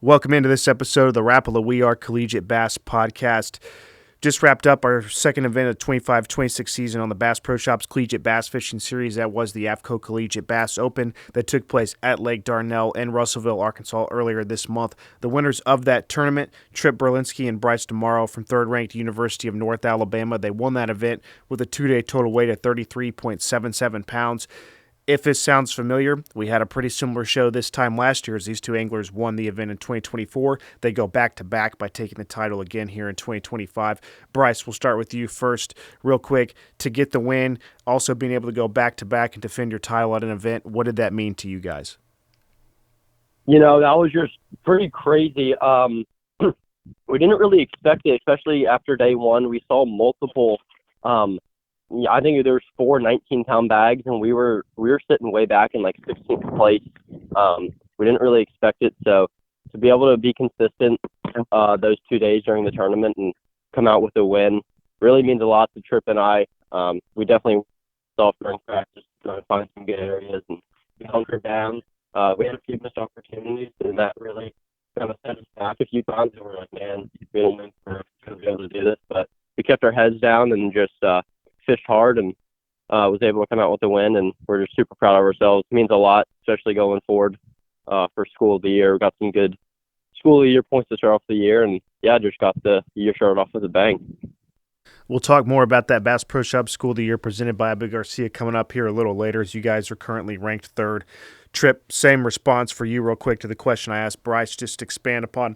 Welcome into this episode of the Rapala Collegiate Bass Podcast. Just wrapped up our second event of the 25-26 season on the Bass Pro Shops Collegiate Bass Fishing Series. That was the AFTCO Collegiate Bass Open that took place at Lake Dardanelle in Russellville, Arkansas earlier this month. The winners of that tournament, Tripp Berlinsky and Bryce DiMauro from third-ranked University of North Alabama. They won that event with a two-day total weight of 33.77 pounds. If this sounds familiar, we had a pretty similar show this time last year as these two anglers won the event in 2024. They go back-to-back by taking the title again here in 2025. Bryce, we'll start with you first real quick. To get the win, also being able to go back-to-back and defend your title at an event, what did that mean to you guys? You know, that was just pretty crazy. We didn't really expect it, especially after day one. We saw multiple I think there was 4 19-pound bags, and we were sitting way back in like 16th place. We didn't really expect it, so to be able to be consistent those 2 days during the tournament and come out with a win really means a lot to Tripp and I. We definitely saw during practice to find some good areas and we hunkered down. We had a few missed opportunities, and that really kind of set us back a few times. And we're like, man, we don't think we're going to be able to do this, but we kept our heads down and just fished hard and was able to come out with a win, and we're just super proud of ourselves. It means a lot, especially going forward for School of the Year. We got some good School of the Year points to start off the year, and just got the year started off with a bang. We'll talk more about that Bass Pro Shop School of the Year presented by Abu Garcia coming up here a little later, as you guys are currently ranked third. Tripp, same response for you real quick to the question I asked Bryce, just to expand upon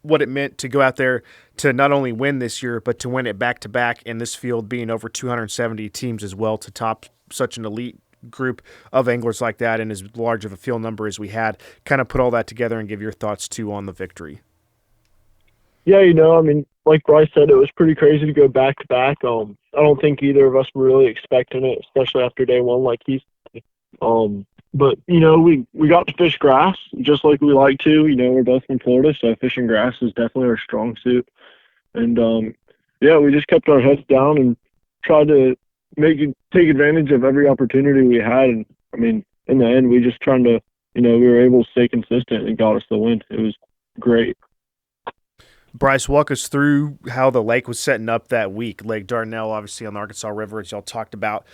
what it meant to go out there to not only win this year, but to win it back-to-back in this field, being over 270 teams as well, to top such an elite group of anglers like that and as large of a field number as we had. Kind of put all that together and give your thoughts, too, on the victory. Yeah, like Bryce said, it was pretty crazy to go back-to-back. I don't think either of us were really expecting it, especially after day one, like he said. But, we got to fish grass just like we like to. We're both from Florida, so fishing grass is definitely our strong suit. And, we just kept our heads down and tried to take advantage of every opportunity we had. And, in the end, we just trying to, we were able to stay consistent and got us the win. It was great. Bryce, walk us through how the lake was setting up that week. Lake Dardanelle, obviously on the Arkansas River, as y'all talked about,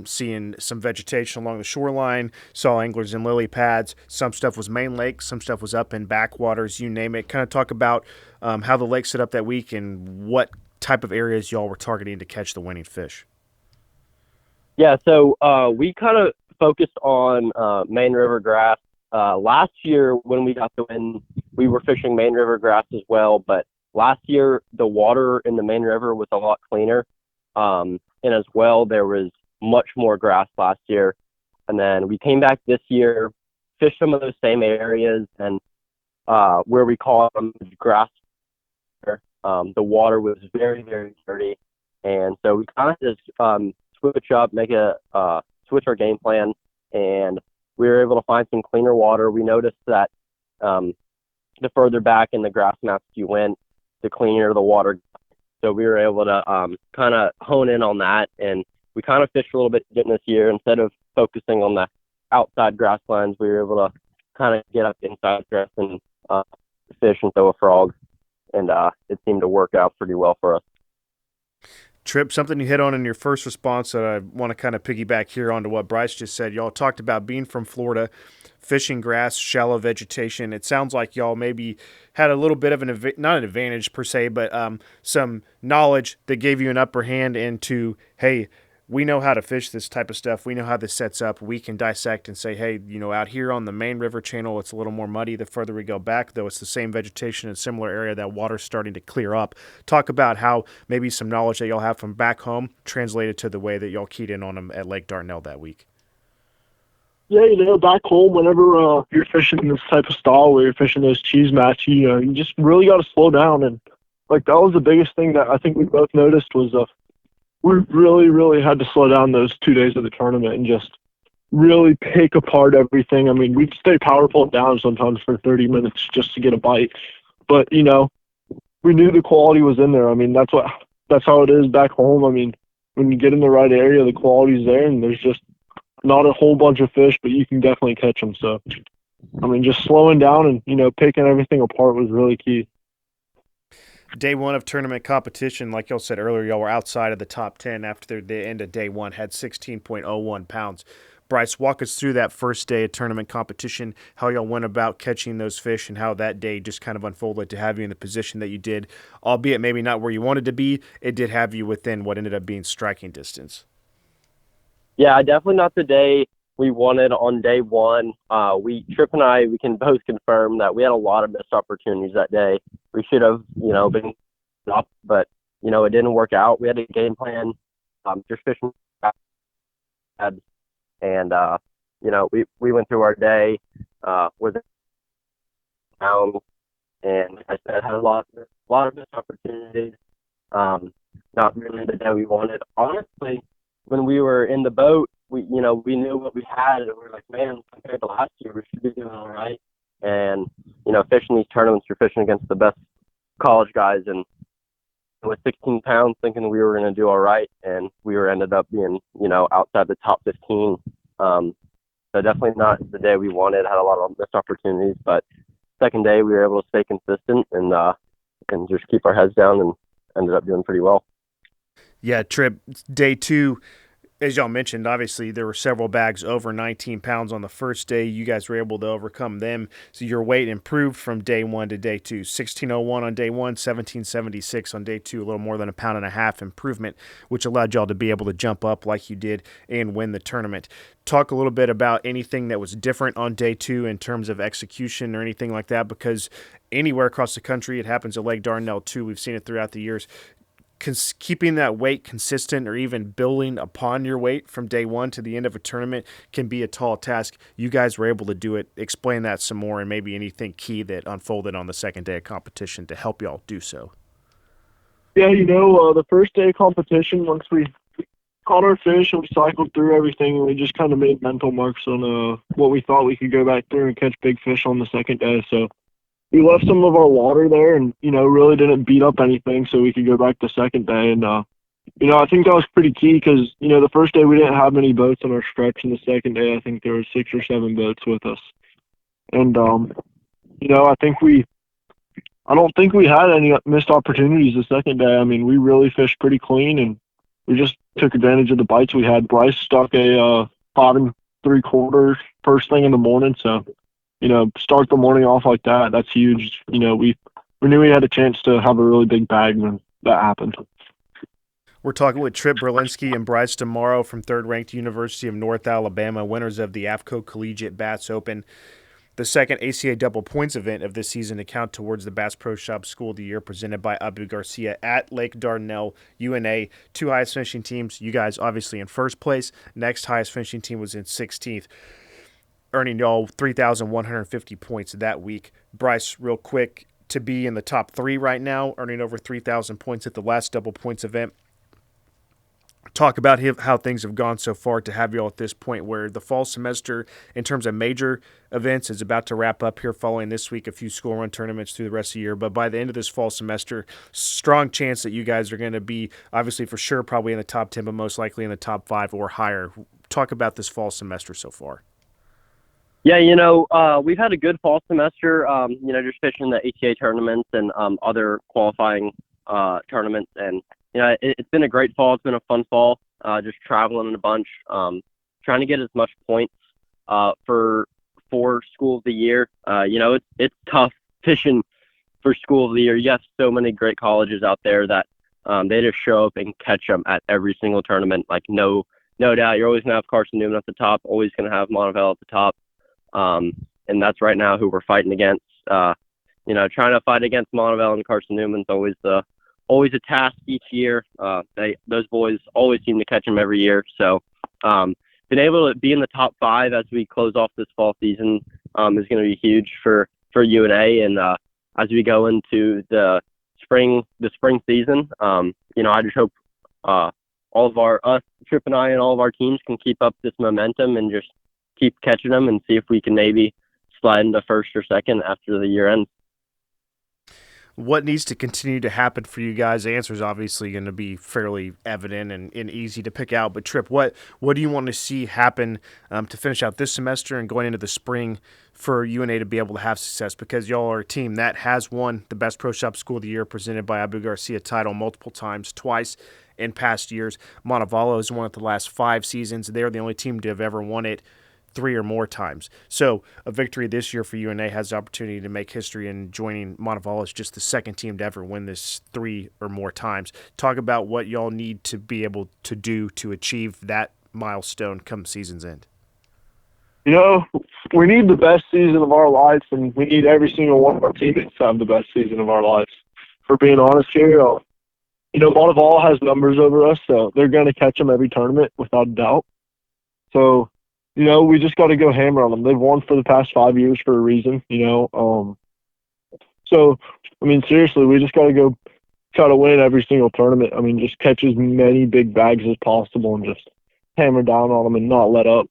seeing some vegetation along the shoreline, saw anglers in lily pads. Some stuff was main lake, some stuff was up in backwaters, you name it. Kind of talk about how the lake set up that week and what type of areas y'all were targeting to catch the winning fish. Yeah, so we kind of focused on main river grass. Last year when we got the win, we were fishing main river grass as well, but last year the water in the main river was a lot cleaner. And as well, there was much more grass last year. And then we came back this year, fished some of those same areas, and where we caught them grass, the water was very, very dirty. And so we kind of just switch up, switch our game plan, and we were able to find some cleaner water. We noticed that the further back in the grass mats you went, the cleaner the water. So we were able to kind of hone in on that, and we kind of fished a little bit this year. Instead of focusing on the outside grasslands, we were able to kind of get up inside grass and fish and throw a frog, and it seemed to work out pretty well for us. Tripp, something you hit on in your first response that I want to kind of piggyback here onto what Bryce just said. Y'all talked about being from Florida, fishing grass, shallow vegetation. It sounds like y'all maybe had a little bit of not an advantage per se, but some knowledge that gave you an upper hand into, hey, we know how to fish this type of stuff. We know how this sets up. We can dissect and say, hey, out here on the main river channel, it's a little more muddy the further we go back, though it's the same vegetation in a similar area, that water's starting to clear up. Talk about how maybe some knowledge that y'all have from back home translated to the way that y'all keyed in on them at Lake Dardanelle that week. Yeah, back home, whenever you're fishing this type of style where you're fishing those cheese mats, you just really got to slow down. And, that was the biggest thing that I think we both noticed was we really, really had to slow down those 2 days of the tournament and just really pick apart everything. We'd stay power pulled down sometimes for 30 minutes just to get a bite. But, we knew the quality was in there. That's how it is back home. When you get in the right area, the quality's there, and there's just not a whole bunch of fish, but you can definitely catch them. So I mean, just slowing down and, picking everything apart was really key. Day one of tournament competition, like y'all said earlier, y'all were outside of the top 10 after the end of day one, had 16.01 pounds. Bryce, walk us through that first day of tournament competition, how y'all went about catching those fish, and how that day just kind of unfolded to have you in the position that you did, albeit maybe not where you wanted to be. It did have you within what ended up being striking distance. Yeah, definitely not the day we wanted on day one. Tripp and I, we can both confirm that we had a lot of missed opportunities that day. We should have, been up, but, it didn't work out. We had a game plan, just fishing, and, we went through our day with pounds, and like I said, had a lot of missed opportunities. Not really the day we wanted. Honestly, when we were in the boat, we knew what we had, and we were like, man, compared to last year, we should be doing all right. And, fishing these tournaments, you're fishing against the best college guys, and with 16 pounds, thinking we were going to do all right, and we ended up being, outside the top 15. So definitely not the day we wanted. Had a lot of missed opportunities, but second day we were able to stay consistent and just keep our heads down, and ended up doing pretty well. Yeah, Tripp, day two, as y'all mentioned, obviously there were several bags over 19 pounds on the first day. You guys were able to overcome them. So your weight improved from day one to day two. 1601 on day one, 1776 on day two, a little more than a pound and a half improvement, which allowed y'all to be able to jump up like you did and win the tournament. Talk a little bit about anything that was different on day two in terms of execution or anything like that, because anywhere across the country, it happens at Lake Dardanelle too. We've seen it throughout the years. Keeping that weight consistent or even building upon your weight from day one to the end of a tournament can be a tall task. You guys were able to do it. Explain that some more, and maybe anything key that unfolded on the second day of competition to help y'all do so. Yeah, the first day of competition, once we caught our fish and we cycled through everything, and we just kind of made mental marks on what we thought we could go back through and catch big fish on the second day. So we left some of our water there and, really didn't beat up anything so we could go back the second day. And, I think that was pretty key because, the first day we didn't have many boats on our stretch, and the second day I think there were 6 or 7 boats with us. And, I don't think we had any missed opportunities the second day. I mean, we really fished pretty clean, and we just took advantage of the bites we had. Bryce stuck a 5 3/4 first thing in the morning, so start the morning off like that. That's huge. We knew we had a chance to have a really big bag when that happened. We're talking with Tripp Berlinsky and Bryce DiMauro from third-ranked University of North Alabama, winners of the AFTCO Collegiate Bass Open, the second ACA double points event of this season to count towards the Bass Pro Shop School of the Year presented by Abu Garcia at Lake Dardanelle, UNA. 2 highest finishing teams. You guys obviously in first place. Next highest finishing team was in 16th. Earning y'all 3,150 points that week. Bryce, real quick, to be in the top 3 right now, earning over 3,000 points at the last double points event. Talk about how things have gone so far to have y'all at this point where the fall semester, in terms of major events, is about to wrap up here following this week, a few school run tournaments through the rest of the year. But by the end of this fall semester, strong chance that you guys are going to be, obviously for sure, probably in the top 10, but most likely in the top 5 or higher. Talk about this fall semester so far. Yeah, we've had a good fall semester, just fishing the ATA tournaments and other qualifying tournaments. And, it's been a great fall. It's been a fun fall, just traveling a bunch, trying to get as much points for School of the Year. It's tough fishing for School of the Year. You have so many great colleges out there that they just show up and catch them at every single tournament. Like, no doubt, you're always going to have Carson Newman at the top, always going to have Montevallo at the top. And that's right now who we're fighting against. Trying to fight against Montevallo and Carson Newman's always a task each year. Those boys always seem to catch them every year. So, been able to be in the top 5 as we close off this fall season is going to be huge for UNA. And as we go into the spring season, I just hope all of us, Tripp and I, and all of our teams can keep up this momentum and just keep catching them and see if we can maybe slide into first or second after the year ends. What needs to continue to happen for you guys? The answer is obviously going to be fairly evident and easy to pick out. But Tripp, what do you want to see happen to finish out this semester and going into the spring for UNA to be able to have success? Because y'all are a team that has won the Best Pro Shop School of the Year presented by Abu Garcia title multiple times, twice in past years. Montevallo has won it the last 5 seasons. They're the only team to have ever won it 3 or more times. So a victory this year for UNA has the opportunity to make history, and joining Montevallo is just the second team to ever win this 3 or more times. Talk about what y'all need to be able to do to achieve that milestone come season's end. You know, we need the best season of our lives, and we need every single one of our teammates to have the best season of our lives. For being honest here, you know, Montevallo has numbers over us, so they're going to catch them every tournament without a doubt. So, you know, we just got to go hammer on them. They've won for the past 5 years for a reason, you know. So, I mean, seriously, we just got to go try to win every single tournament. I mean, just catch as many big bags as possible and just hammer down on them and not let up.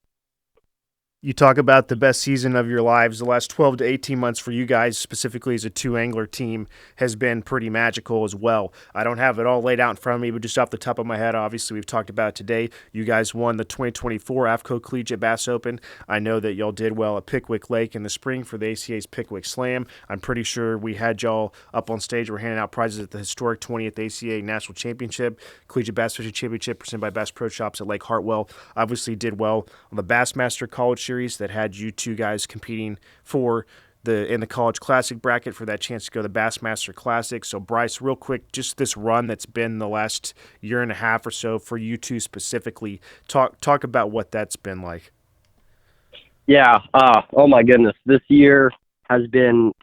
You talk about the best season of your lives. The last 12 to 18 months for you guys, specifically as a 2-angler team, has been pretty magical as well. I don't have it all laid out in front of me, but just off the top of my head, obviously we've talked about it today. You guys won the 2024 AFTCO Collegiate Bass Open. I know that y'all did well at Pickwick Lake in the spring for the ACA's Pickwick Slam. I'm pretty sure we had y'all up on stage. We're handing out prizes at the historic 20th ACA National Championship, Collegiate Bass Fishing Championship presented by Bass Pro Shops at Lake Hartwell. Obviously did well on the Bassmaster College Series that had you two guys competing for in the College Classic bracket for that chance to go to the Bassmaster Classic. So Bryce, real quick, just this run that's been the last year and a half or so for you two specifically, talk about what that's been like. Yeah. Oh my goodness, this year has been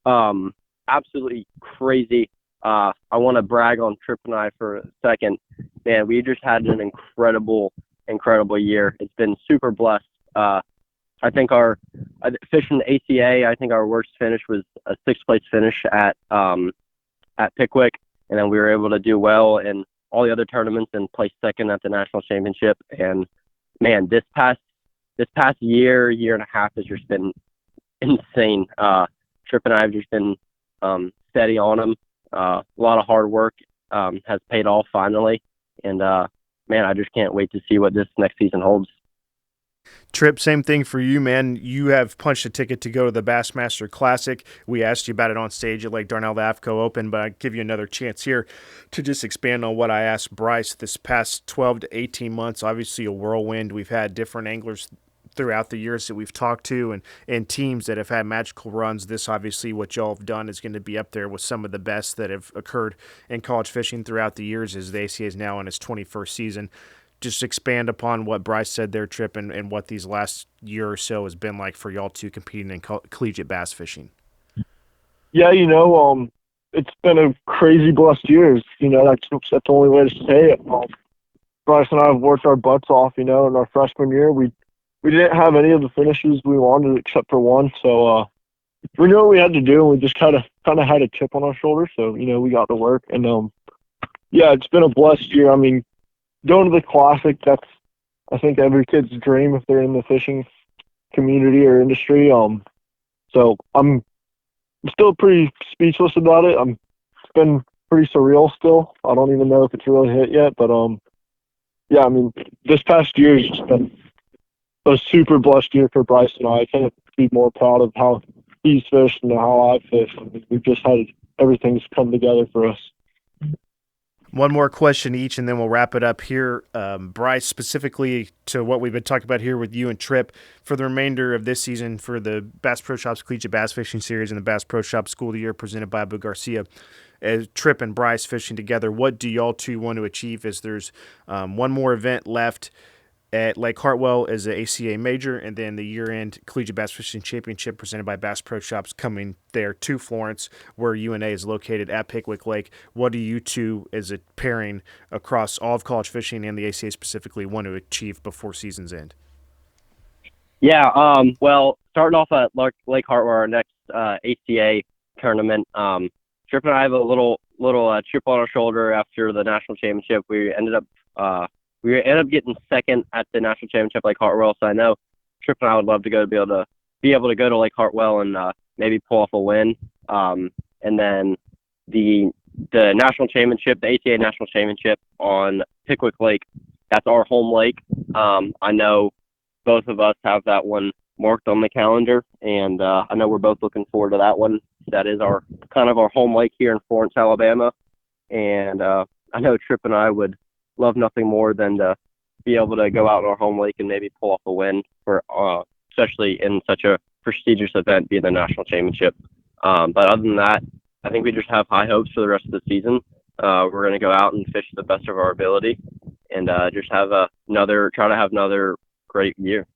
absolutely crazy. I want to brag on Tripp and I for a second. Man, we just had an incredible year. It's been super blessed. I think fishing the ACA, I think our worst finish was a 6th place finish at Pickwick, and then we were able to do well in all the other tournaments and place second at the national championship. And man, this past year and a half has just been insane. Tripp and I have just been steady on them. A lot of hard work has paid off finally, and man, I just can't wait to see what this next season holds. Tripp, same thing for you, man. You have punched a ticket to go to the Bassmaster Classic. We asked you about it on stage at Lake Dardanelle, the AFTCO Open, but I'll give you another chance here to just expand on what I asked Bryce. This past 12 to 18 months, obviously a whirlwind. We've had different anglers throughout the years that we've talked to and teams that have had magical runs. This, obviously, what y'all have done is going to be up there with some of the best that have occurred in college fishing throughout the years, as the ACA is now in its 21st season. Just expand upon what Bryce said there, Tripp, and what these last year or so has been like for y'all two competing in collegiate bass fishing. Yeah, you know, it's been a crazy blessed year. You know, that's the only way to say it. Bryce and I have worked our butts off. You know, in our freshman year, we didn't have any of the finishes we wanted except for one. So we knew what we had to do, and we just kind of had a chip on our shoulder. So, you know, we got to work, and yeah, it's been a blessed year. I mean, going to the Classic, that's, I think, every kid's dream if they're in the fishing community or industry. So I'm still pretty speechless about it. It's been pretty surreal still. I don't even know if it's really hit yet, but yeah, I mean, this past year has just been a super blessed year for Bryce and I. I can't be more proud of how he's fished and how I've fished. I mean, we've just had everything's come together for us. One more question each, and then we'll wrap it up here. Bryce, specifically to what we've been talking about here with you and Tripp, for the remainder of this season for the Bass Pro Shops Collegiate Bass Fishing Series and the Bass Pro Shops School of the Year presented by Abu Garcia, as Tripp and Bryce fishing together, what do y'all two want to achieve? As there's one more event left at Lake Hartwell as the ACA Major, and then the year-end Collegiate Bass Fishing Championship presented by Bass Pro Shops coming there to Florence, where UNA is located at Pickwick Lake. What do you two, as a pairing across all of college fishing and the ACA specifically, want to achieve before season's end? Yeah, well, starting off at Lake Hartwell, our next ACA tournament, Tripp and I have a little chip on our shoulder after the national championship. We ended up getting second at the national championship Lake Hartwell, so I know Tripp and I would love to be able to go to Lake Hartwell and maybe pull off a win. And then the national championship, the ATA national championship on Pickwick Lake. That's our home lake. I know both of us have that one marked on the calendar, and I know we're both looking forward to that one. That is our kind of our home lake here in Florence, Alabama, and I know Tripp and I would love nothing more than to be able to go out on our home lake and maybe pull off a win for, especially in such a prestigious event, being the national championship. But other than that, I think we just have high hopes for the rest of the season. We're going to go out and fish to the best of our ability, and just have try to have another great year.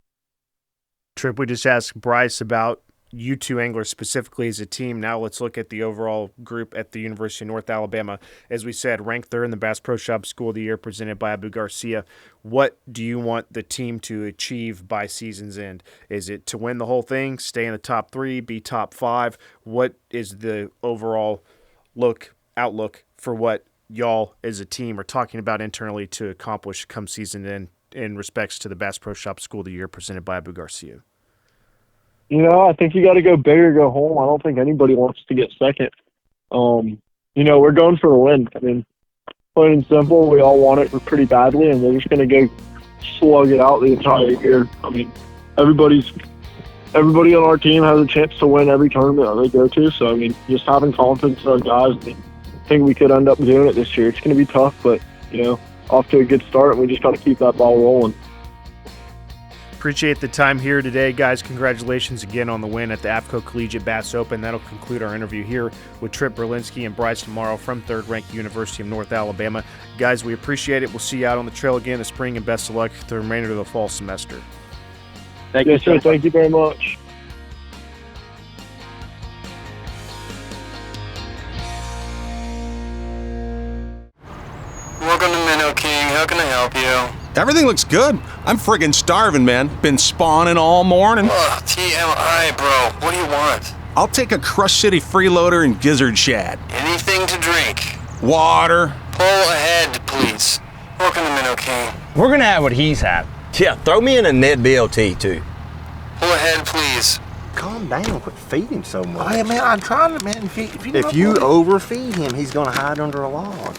Tripp, we just asked Bryce about you two anglers specifically as a team. Now let's look at the overall group at the University of North Alabama. As we said, ranked third in the Bass Pro Shop School of the Year presented by Abu Garcia. What do you want the team to achieve by season's end? Is it to win the whole thing, stay in the top 3, be top 5? What is the overall outlook for what y'all as a team are talking about internally to accomplish come season end in respects to the Bass Pro Shop School of the Year presented by Abu Garcia? I think you got to go big or go home. I don't think anybody wants to get second. We're going for the win. I mean, plain and simple, we all want it pretty badly, and we're just going to go slug it out the entire year. I mean, everybody on our team has a chance to win every tournament they go to. So, I mean, just having confidence in our guys, I think we could end up doing it this year. It's going to be tough, but, off to a good start, and we just got to keep that ball rolling. Appreciate the time here today, guys. Congratulations again on the win at the AFTCO Collegiate Bass Open. That'll conclude our interview here with Tripp Berlinsky and Bryce DiMauro from third-ranked University of North Alabama. Guys, we appreciate it. We'll see you out on the trail again this spring, and best of luck the remainder of the fall semester. Thank you, sir. Thank you very much. Welcome to Minnow King. How can I help you? Everything looks good. I'm friggin' starving, man. Been spawning all morning. Ugh, TMI, bro. What do you want? I'll take a Crush City freeloader and gizzard shad. Anything to drink? Water. Pull ahead, please. Welcome to Minnow King. We're gonna have what he's had. Yeah, throw me in a net BLT too. Pull ahead, please. Calm down. Quit feeding him so much. Oh, yeah, man, I'm trying to, man. If you If you overfeed him, he's going to hide under a log.